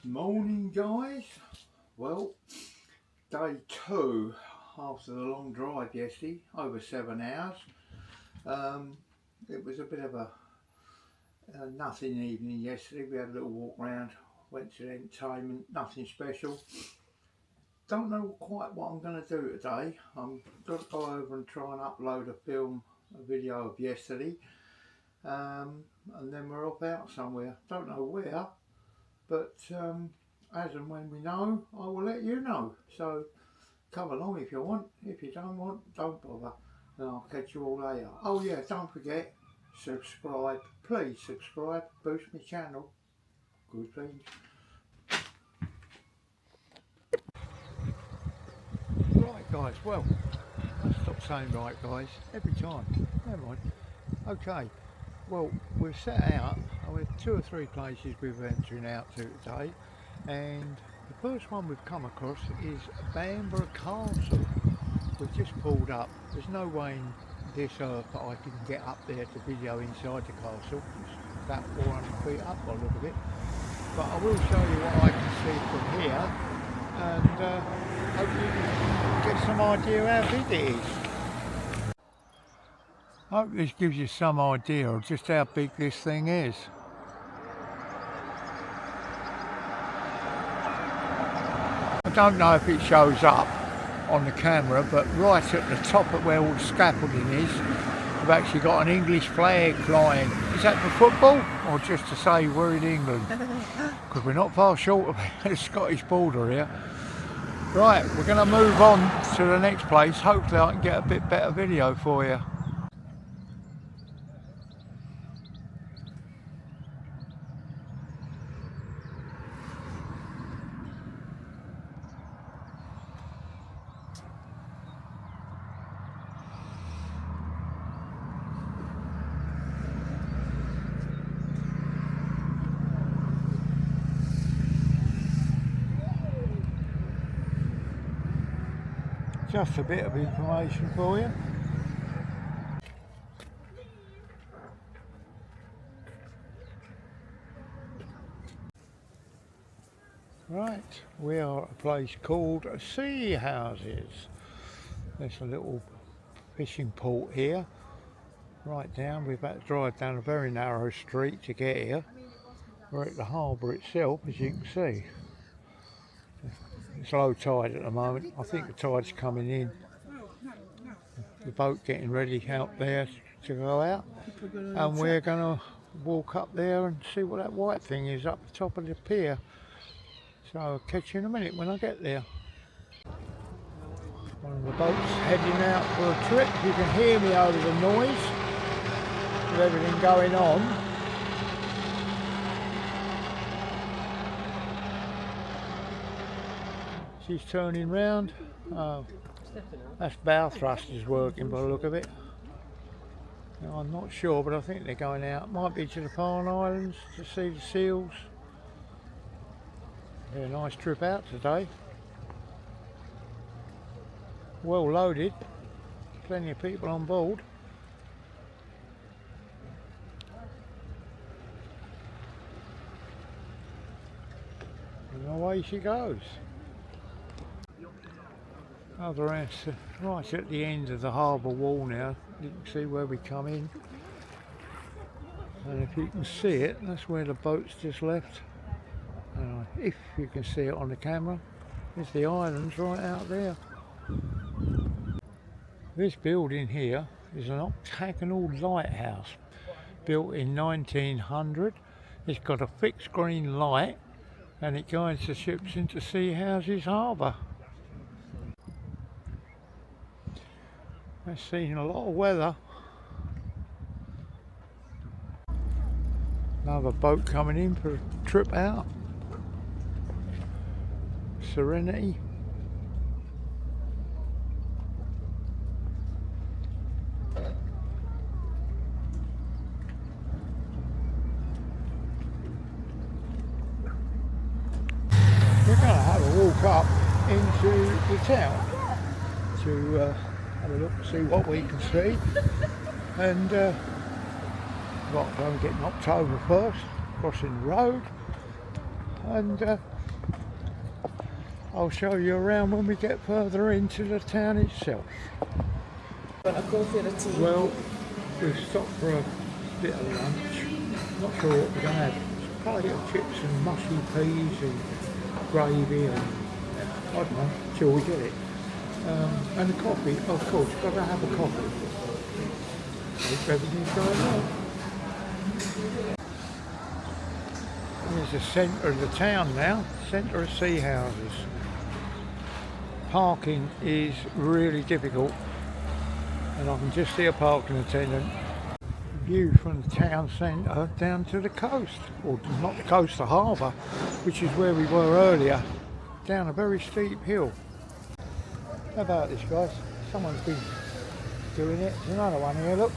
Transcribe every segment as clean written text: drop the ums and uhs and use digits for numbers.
Morning guys, well day 2 after the long drive yesterday, over 7 hours. It was a bit of a nothing evening yesterday. We had a little walk round, went to the entertainment, nothing special. Don't know quite what I'm going to do today. I'm going to go over and try and upload a video of yesterday, and then we're off out somewhere. Don't know where, but as and when we know, I will let you know. So come along if you want. If you don't want, don't bother. And I'll catch you all later. Oh yeah, don't forget, subscribe. Please subscribe. Boost my channel. Good please. Right guys, well, let's stop saying right guys every time. Never mind. Okay, well we've set out. I mean, 2 or 3 places we're venturing out to today, and the first one we've come across is Bamburgh Castle. We've just pulled up. There's no way in this earth that I can get up there to video inside the castle. It's about 400 feet up by the look of it. But I will show you what I can see from here, and hopefully you can get some idea how big it is. I hope this gives you some idea of just how big this thing is. I don't know if it shows up on the camera, but right at the top of where all the scaffolding is, we've actually got an English flag flying. Is that for football or just to say we're in England? Because we're not far short of the Scottish border here. Right, we're going to move on to the next place. Hopefully I can get a bit better video for you. Just a bit of information for you. Right, we are at a place called Sea Houses. There's a little fishing port here. Right down, we've had to drive down a very narrow street to get here. We're at the harbour itself, as you can see. It's low tide at the moment. I think the tide's coming in. The boat getting ready out there to go out, and we're going to walk up there and see what that white thing is up the top of the pier. So I'll catch you in a minute when I get there. One of the boats heading out for a trip. You can hear me over the noise with everything going on. She's turning round. Oh, that's bow thrusters working by the look of it. Now, I'm not sure, but I think they're going out. Might be to the Farne Islands to see the seals. Yeah, nice trip out today. Well loaded. Plenty of people on board. And away she goes. Other end, right at the end of the harbour wall now. You can see where we come in. And if you can see it, that's where the boat's just left. If you can see it on the camera, there's the islands right out there. This building here is an octagonal lighthouse built in 1900. It's got a fixed green light and it guides the ships into Sea Houses harbour. That's seen a lot of weather. Another boat coming in for a trip out. Serenity. We're going to have a walk up into the town to have a look and see what we can see. And right, I'm getting October 1st, crossing the road. and I'll show you around when we get further into the town itself. Well, we've stopped for a bit of lunch. Not sure what we're going to have. Packet of chips and mushy peas and gravy and I don't know, till we get it. And a coffee, of course, got to have a coffee. Hope everything's going well. Here's the centre of the town now, centre of sea houses. Parking is really difficult, and I can just see a parking attendant. View from the town centre down to the coast, or not the coast, the harbour, which is where we were earlier, down a very steep hill. How about this, guys? Someone's been doing it. There's another one here, look.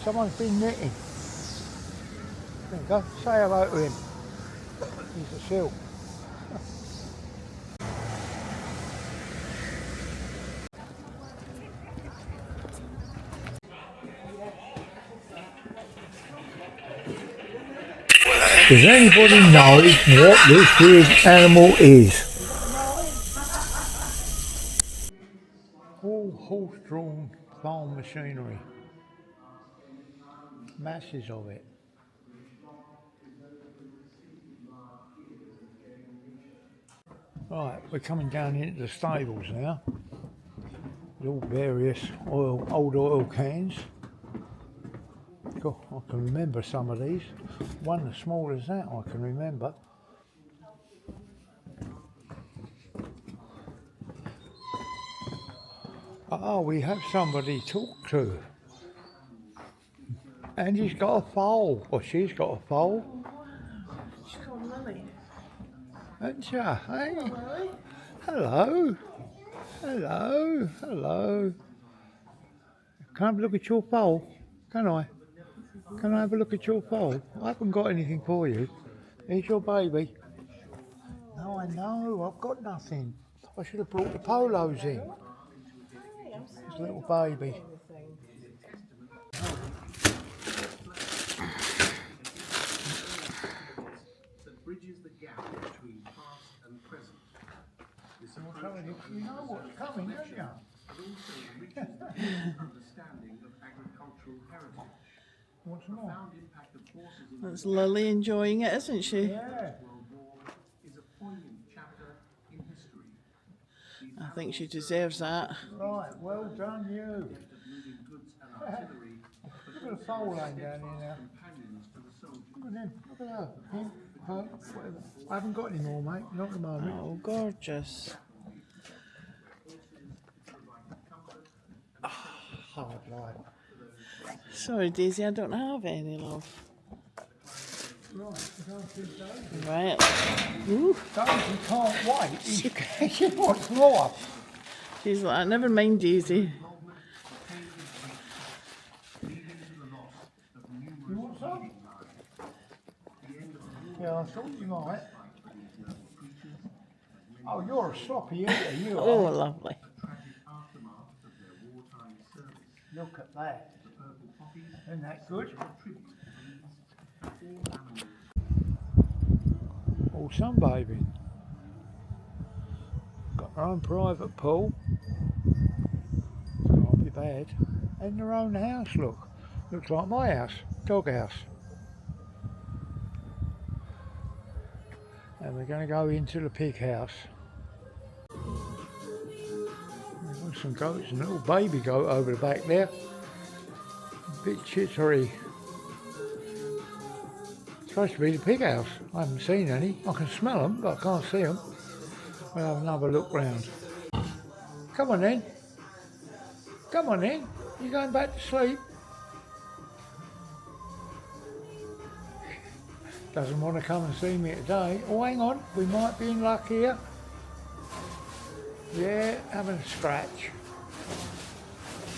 Someone's been knitting. There you go, say hello to him. He's a seal. Does anybody know what this weird animal is? All horse-drawn farm machinery. Masses of it. Right, we're coming down into the stables now. With all various old oil cans. God, I can remember some of these. One as small as that I can remember. Oh, we have somebody to talk to. And he's got a foal, or she's got a foal. She's called Lily. Isn't she? Hey? Lily. Hello. Hello. Hello. Can I have a look at your foal? Can I? Can I have a look at your foal? I haven't got anything for you. Here's your baby. No, I know. I've got nothing. I should have brought the polos in. This little baby. Bridges the gap between past and present. This approach You know what's coming, don't you? also enriches the understanding of agricultural heritage. What's more? Profound impact of forces in That's Lily enjoying it, isn't she? Yeah. the World War is a poignant chapter in history. I think she deserves that. Right, well done you. Moving goods and artillery, Look at the foal laying down here now. companions to the soldiers. Look at him, look at her, him, her, whatever. I haven't got any more, mate, not at the moment. Oh, gorgeous. Hard life. Sorry, Daisy, I don't have any, love. Right, we're going through Daisy. Right. Ooh, Daisy can't wait. She wants more. she's like, never mind, Daisy. You want some? Yeah, I thought you might. Oh, you're a sloppy eater, you are. Oh, lovely. Look at that. Isn't that good? All sunbathing. Got their own private pool. Can't be bad. And their own house, look. Looks like my house. Dog house. And we're going to go into the pig house. We've got some goats and a little baby goat over the back there. A bit chittery. Supposed to be the pig house. I haven't seen any. I can smell them, but I can't see them. We'll have another look round. Come on then. Come on then. You going back to sleep? Doesn't want to come and see me today. Oh, hang on. We might be in luck here. Yeah, having a scratch.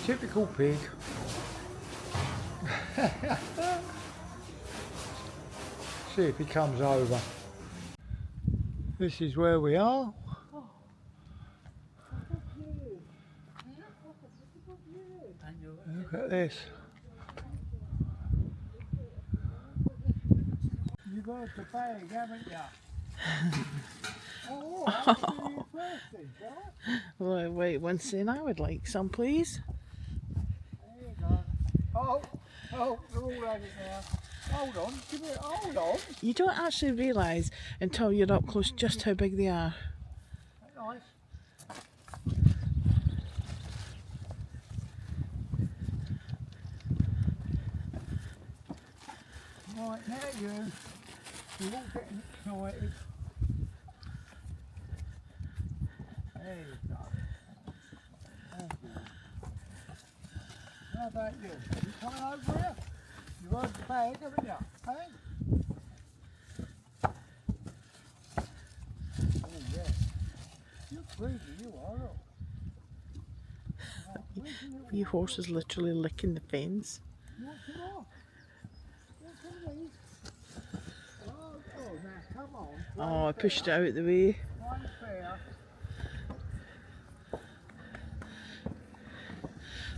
Typical pig. See if he comes over. This is where we are. Look at this. You've got the bag, haven't you? Oh, I'll do you first then, shall I? Well, wait one second, I would like some, please. There you go. Oh, they're all over now. Hold on, give it, hold on. You don't actually realise until you're up close just how big they are. Nice. Right, now you're all getting excited. There you go. Thank you. How about you? You coming over here? You rode the bag, haven't you? Hey? Oh yeah. You're crazy, you are. Look. Right, where's your little Your horse is literally licking the fence. You want some more? You want some of these? Oh, now come on. Oh, I pushed it out of the way. One fair.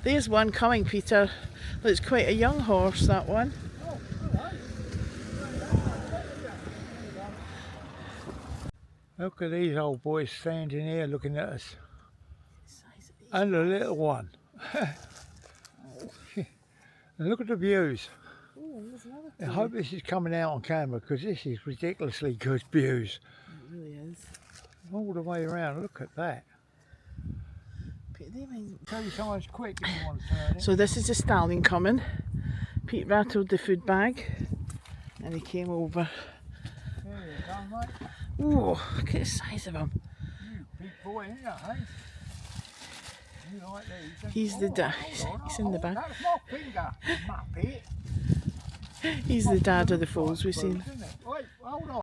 There's one coming, Peter. Looks quite a young horse, that one. Oh, alright. Look at these old boys standing here looking at us. And the little one. And look at the views. Oh, there's another I hope this is coming out on camera because this is ridiculously good views. It really is. All the way around, look at that. They mean... Tell you something quick if you want to turn it. So this is the stallion coming. Pete rattled the food bag and he came over. There you go, mate. Oh, look at the size of him. You big boy, ain't you, eh? You like these? don't He's you? the Oh, dad. hold on, He's in the back. That's my finger, muppet. He's the dad of the foals we've seen. Isn't it? Wait, hold on.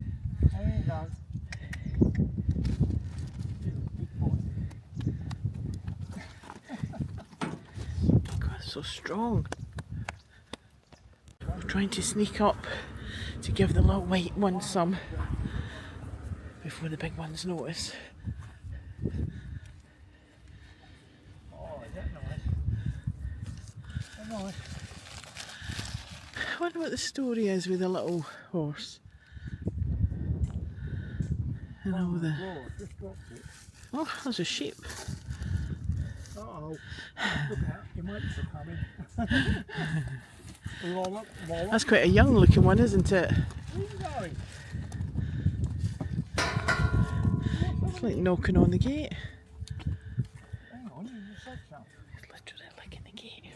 There you go. Big boy. God, so strong. We're trying to sneak up to give the little white one some before the big ones notice. Oh, is that nice? That nice? I wonder what the story is with the little horse. And all the... Lord, just dropped it. Oh, there's a sheep. Uh-oh. Look out, your mates are coming. Roll up, roll up. That's quite a young looking one, isn't it? Where are you going? It's like knocking on the gate. Hang on, you just said something. It's literally licking the gate.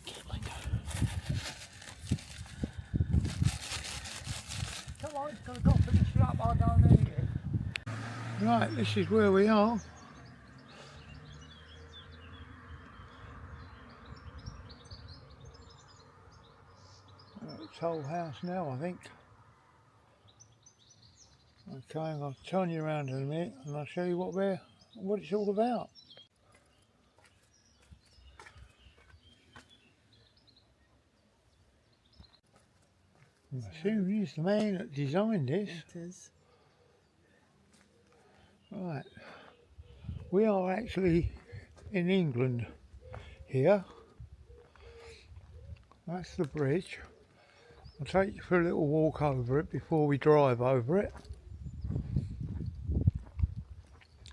Gate licker. Come on, it's going to go finish it up, I don't need it. Right, this is where we are. It's whole house now, I think. Okay, I'll turn you around in a minute and I'll show you what it's all about. I assume he's the man that designed this. It is. Right, we are actually in England here. That's the bridge. I'll take you for a little walk over it before we drive over it.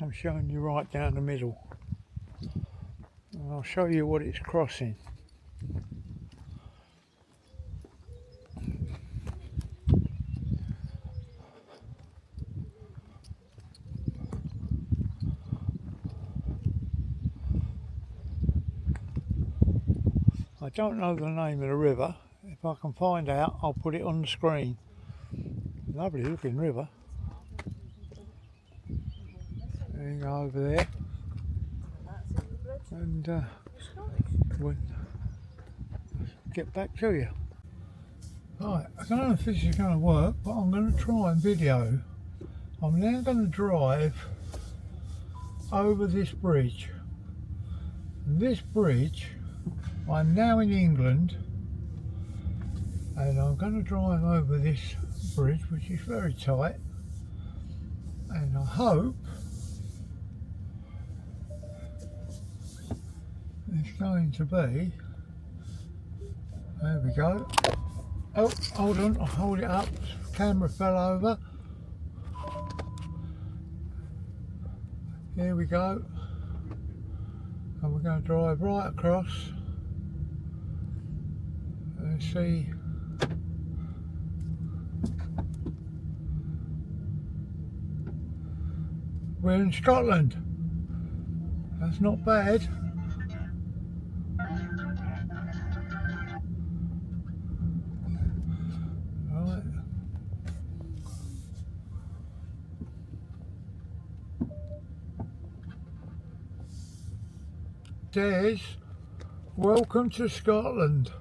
I'm showing you right down the middle. And I'll show you what it's crossing. I don't know the name of the river. If I can find out, I'll put it on the screen. Lovely looking river. There you go, over there. And we'll get back to you. Right, I don't know if this is going to work, but I'm going to try and video. I'm now going to drive over this bridge. And this bridge, I'm now in England, and I'm going to drive over this bridge, which is very tight, and I hope it's going to be, there we go. Oh, hold on, I'll hold it up, camera fell over. Here we go. And we're going to drive right across and see we're in Scotland. That's not bad. Right. Des, welcome to Scotland.